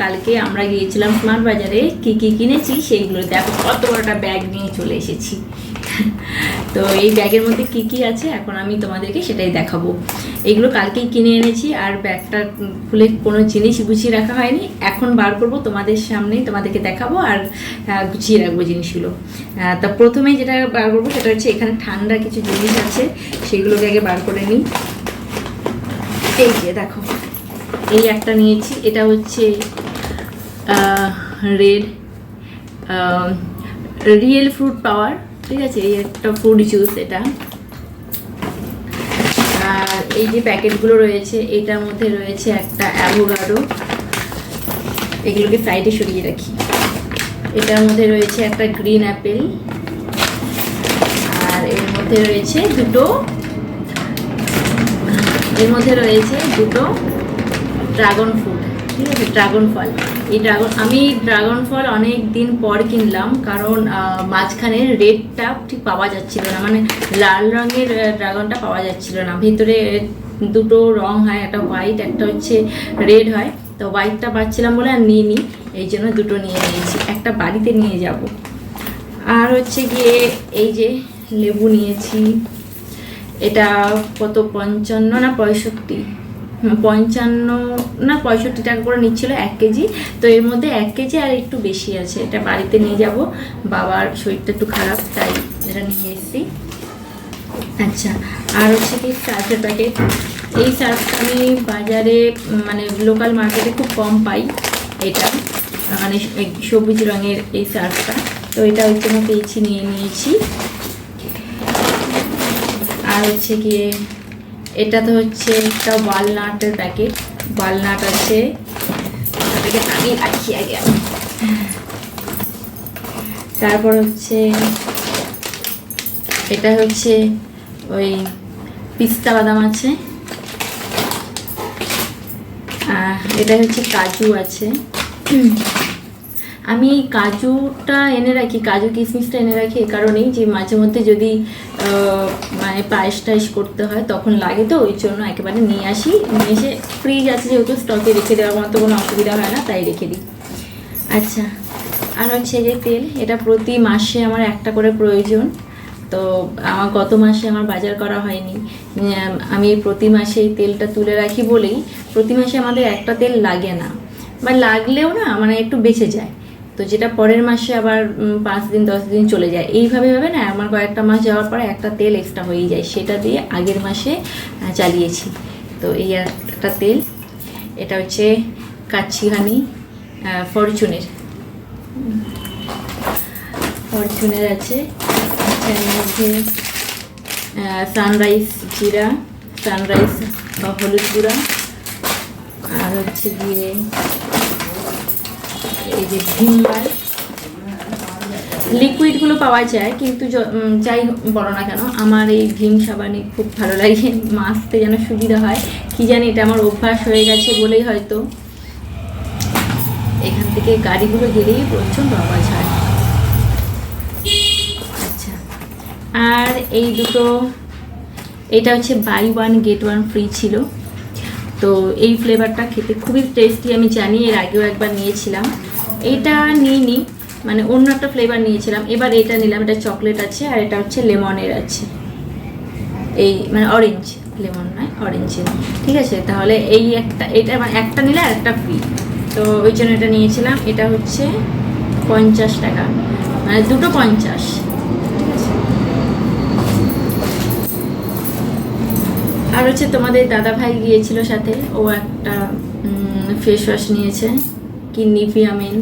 কালকে আমরা গিয়েছিলাম স্মার্ট বাজারে, কি কি কিনেছি সেইগুলো দেখো। কত বড় একটা ব্যাগ নিয়ে চলে এসেছি। তো এই ব্যাগের মধ্যে কি কি আছে এখন আমি তোমাদেরকে সেটাই দেখাবো। এগুলো কালকেই কিনে এনেছি, আর ব্যাগটা খুলে কোনো জিনিস গুছিয়ে রাখা হয়নি। এখন বার করব তোমাদের সামনেই, তোমাদেরকে দেখাবো আর গুছিয়ে রাখবো জিনিসগুলো। তা প্রথমেই যেটা বার করবো সেটা হচ্ছে এখানে ঠান্ডা কিছু জিনিস আছে, সেগুলোকে আগে বার করে নিই। এই যে দেখো, এই একটা নিয়েছি, এটা হচ্ছে রিয়েল ফ্রুট পাওয়ার, ঠিক আছে, এই একটা ফ্রুট জুস এটা। আর এই যে প্যাকেটগুলো রয়েছে এটার মধ্যে রয়েছে একটা অ্যাভোকাডো, এগুলোকে সাইডে সরিয়ে রাখি। এটার মধ্যে রয়েছে একটা গ্রিন অ্যাপেল, আর এর মধ্যে রয়েছে দুটো ড্রাগন ফ্রুট, ঠিক আছে, ড্রাগন ফল। আমি ড্রাগন ফল অনেক দিন পর কিনলাম, কারণ মাঝখানে রেডটা ঠিক পাওয়া যাচ্ছিল না, মানে লাল রঙের ড্রাগনটা পাওয়া যাচ্ছিল না। ভিতরে দুটো রং হয়, একটা হোয়াইট একটা হচ্ছে রেড হয়, তো হোয়াইটটা পাচ্ছিলাম বলে আর নিইনি, এই জন্য দুটো নিয়ে নিয়েছি, একটা বাড়িতে নিয়ে যাব। আর হচ্ছে গিয়ে এই যে লেবু নিয়েছি, এটা কত 55 না 65, 55 না 65 টাকা করে নিচ্ছিল 1 কেজি। তো এর মধ্যে 1 কেজি আর একটু বেশি আছে, এটা বাড়িতে নিয়ে যাব, বাবার শরীরটা একটু খারাপ তাই এটা নিয়ে এসেছি। আচ্ছা, আর হচ্ছে কি সার্ফের প্যাকেট। এই সার্ফটা আমি বাজারে মানে লোকাল মার্কেটে খুব কম পাই, এটা মানে সবুজ রঙের এই সার্ফটা, তো এটা ওই জন্য পেয়েছি, নিয়ে নিয়েছি। আর হচ্ছে গিয়ে এটা তো হচ্ছে একটা ওয়ালনাটের প্যাকেট, ওয়ালনাট আছে, এটাকে আমি রাখি আগে। তারপর হচ্ছে এটা হচ্ছে ওই পিস্তা বাদাম আছে, এটা হচ্ছে কাজু আছে। আমি কাজুটা এনে রাখি, কাজু কিশমিশটা এনে রাখি এই কারণেই যে মাঝে মধ্যে যদি মানে পায়েস টাইস করতে হয় তখন লাগে, তো ওই জন্য একেবারে নিয়ে আসি, নিয়ে এসে ফ্রিজ আছে যেহেতু স্টকে রেখে দেওয়ার মতো কোনো অসুবিধা হয় না, তাই রেখে দিই। আচ্ছা, আর হচ্ছে যে তেল, এটা প্রতি মাসে আমার একটা করে প্রয়োজন, তো আমার গত মাসে আমার বাজার করা হয়নি, আমি প্রতি মাসে এই তেলটা তুলে রাখি বলেই প্রতি মাসে আমাদের একটা তেল লাগে না, বা লাগলেও না মানে একটু বেঁচে যায়, তো যেটা পরের মাসে আবার 5 দিন 10 দিন চলে যায়, এইভাবে না আমার কয়েকটা মাস যাওয়ার পরে একটা তেল এক্সট্রা হয়ে যায়, সেটা দিয়ে আগের মাসে চালিয়েছি। তো এই একটা তেল, এটা হচ্ছে কাচ্চিঘানি ফরচুনের আছে। আচ্ছা, এর মধ্যে সানরাইজ জিরা, সানরাইজ হলুদ গুঁড়া, আর হচ্ছে গিয়ে এই যে ভিমবার। লিকুইডগুলো পাওয়া যায়, কিন্তু যাই বলো না কেন আমার এই ভীম সাবানই খুব ভালো লাগে, মাজতে যেন সুবিধা হয়, কি জানি এটা আমার অভ্যাস হয়ে গেছে বলেই হয়তো। এখান থেকে গাড়িগুলো গেলেই প্রচণ্ড আওয়াজ হয়। আচ্ছা, আর এই দুটো, এটা হচ্ছে বাই 1 get 1 ফ্রি ছিল, তো এই ফ্লেভারটা খেতে খুবই টেস্টি, আমি জানি, এর আগেও একবার নিয়েছিলাম, এটা নিইনি, মানে অন্য একটা ফ্লেভার নিয়েছিলাম, এবার এটা নিলাম, এটা চকলেট আছে আর এটা হচ্ছে লেমনের আছে, এই মানে অরেঞ্জ, লেমন নয় অরেঞ্জের, ঠিক আছে। তাহলে এই এটা একটা নিলে আর একটা ফ্রি, তো ওই জন্য এটা নিয়েছিলাম। এটা হচ্ছে 50 টাকা, মানে দুটো 50, ঠিক আছে। আর হচ্ছে তোমাদের দাদা ভাই গিয়েছিল সাথে, ও একটা ফেস ওয়াশ নিয়েছে, কি নিভিয়া মেন।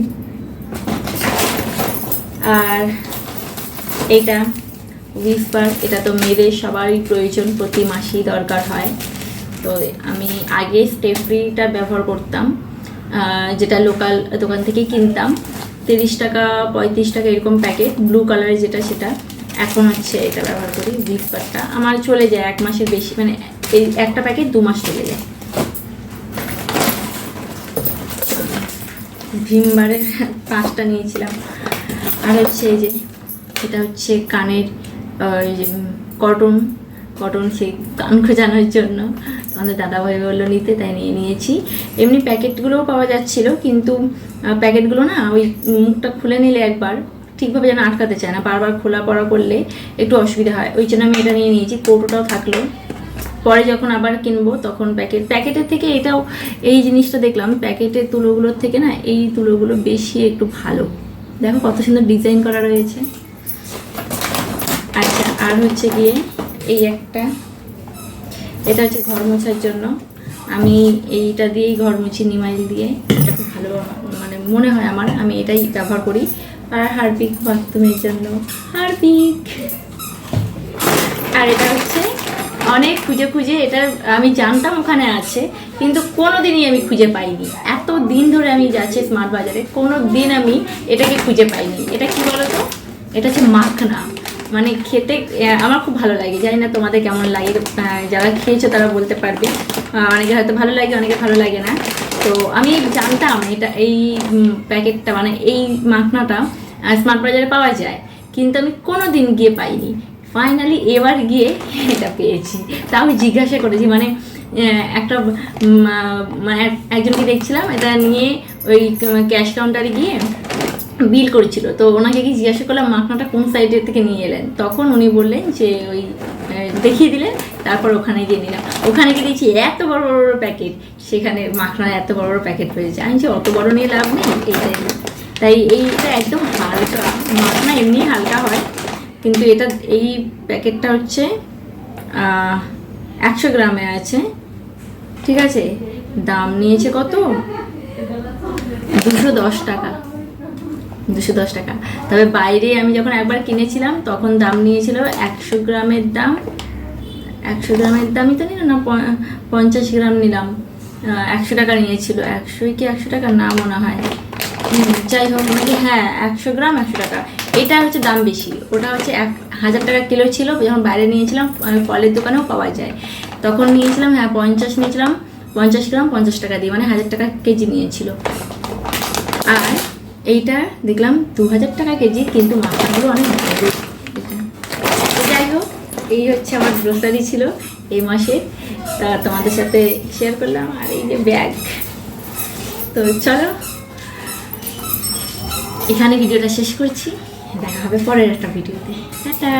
আর এটা উইসপার, এটা তো মেয়েদের সবারই প্রয়োজন, প্রতি মাসেই দরকার হয়, তো আমি আগে স্টেপ ফ্রিটা ব্যবহার করতাম, যেটা লোকাল দোকান থেকেই কিনতাম, 30 টাকা 35 টাকা এরকম প্যাকেট, ব্লু কালারের যেটা, সেটা। এখন হচ্ছে এটা ব্যবহার করি, উইসপারটা আমার চলে যায় 1 মাসের বেশি, মানে এই একটা প্যাকেট 2 মাস চলে যায়। ভিমবারের 5টা নিয়েছিলাম। আর হচ্ছে এই যে এটা হচ্ছে কানের কটন সেই কান খোঁজানোর জন্য, আমাদের দাদাভাই বললো নিতে, তাই নিয়ে নিয়েছি। এমনি প্যাকেটগুলোও পাওয়া যাচ্ছিলো, কিন্তু প্যাকেটগুলো না ওই মুখটা খুলে নিলে একবার ঠিকভাবে যেন আটকাতে চায় না, বারবার খোলা পড়া করলে একটু অসুবিধা হয়, ওই জন্য আমি এটা নিয়ে নিয়েছি। কৌটোটাও থাকলো, পরে যখন আবার কিনবো তখন প্যাকেটের থেকে এটাও, এই জিনিসটা দেখলাম প্যাকেটের তুলোগুলোর থেকে না এই তুলোগুলো বেশি একটু ভালো। দেখো কত সুন্দর ডিজাইন করা রয়েছে। আচ্ছা, আর হচ্ছে গিয়ে এই একটা, এটা হচ্ছে ঘর মোছার জন্য। আমি এইটা দিয়েই ঘর মুছি, নিমাইল দিয়ে। এটা খুব ভালো মানে মনে হয় আমার, আমি এটাই ব্যবহার করি। আর হারপিক বাথরুমের জন্য, হারপিক। আর এটা হচ্ছে অনেক খুঁজে খুঁজে, এটা আমি জানতাম ওখানে আছে, কিন্তু কোনো দিনই আমি খুঁজে পাইনি। এত দিন ধরে আমি যাচ্ছি স্মার্ট বাজারে, কোনো দিন আমি এটাকে খুঁজে পাইনি। এটা কি বলো তো, এটা হচ্ছে মাখনা, মানে খেতে আমার খুব ভালো লাগে। জানি না তোমাদের কেমন লাগে, যারা খেয়েছো তারা বলতে পারবে। অনেকে হয়তো ভালো লাগে, অনেকে ভালো লাগে না। তো আমি জানতাম এটা, এই প্যাকেটটা মানে এই মাখনাটা স্মার্ট বাজারে পাওয়া যায়, কিন্তু আমি কোনো দিন গিয়ে পাইনি। ফাইনালি এবার গিয়ে এটা পেয়েছি। তা আমি জিজ্ঞাসা করেছি, মানে একটা মানে একজনকে দেখছিলাম এটা নিয়ে ওই ক্যাশ কাউন্টারে গিয়ে বিল করেছিল, তো ওনাকে কি জিজ্ঞাসা করলাম মাখনাটা কোন সাইডের থেকে নিয়ে এলেন, তখন উনি বললেন যে ওই দেখিয়ে দিলেন। তারপর ওখানে গিয়ে নিলাম, ওখানে গিয়ে দেখছি এত বড় বড় প্যাকেট, সেখানে মাখনার এত বড় বড় প্যাকেট রয়েছে। আমি যে অত বড় নিয়ে লাভ নেই, এইটাই। তাই এইটা একদম হালকা মাখনা, এমনি হালকা হয়, কিন্তু এটা এই প্যাকেটটা হচ্ছে 100 গ্রামে আছে, ঠিক আছে। দাম নিয়েছে কত, 210 টাকা, 210 টাকা। তবে বাইরে আমি যখন একবার কিনেছিলাম তখন দাম নিয়েছিল 100 গ্রামের দাম, 100 গ্রামের দামই তো নিল না, 50 গ্রাম নিলাম, 100 টাকা নিয়েছিল। 100 কি 100 টাকা না মনে হয়, যাই হোক নাকি, হ্যাঁ 100 গ্রাম 100 টাকা। এটা হচ্ছে দাম বেশি, ওটা হচ্ছে 1000 টাকা কিলো ছিল। যখন বাইরে নিয়েছিলাম, ফলের দোকানেও পাওয়া যায়, তখন নিয়েছিলাম, হ্যাঁ 50 নিয়েছিলাম, 50 গ্রাম 50 টাকা দিয়ে, মানে 1000 টাকা কেজি নিয়েছিল। আর এইটা দেখলাম 2000 টাকা কেজি, কিন্তু মাখাগুলো অনেক ভালো। এটা যাই হোক, এই হচ্ছে আমার গ্রোসারি ছিল এই মাসে, তা তোমাদের সাথে শেয়ার করলাম। আর এই যে ব্যাগ, তো চলো এখানে ভিডিওটা শেষ করছি, দেখা হবে পরের একটা ভিডিওতে। টাটা।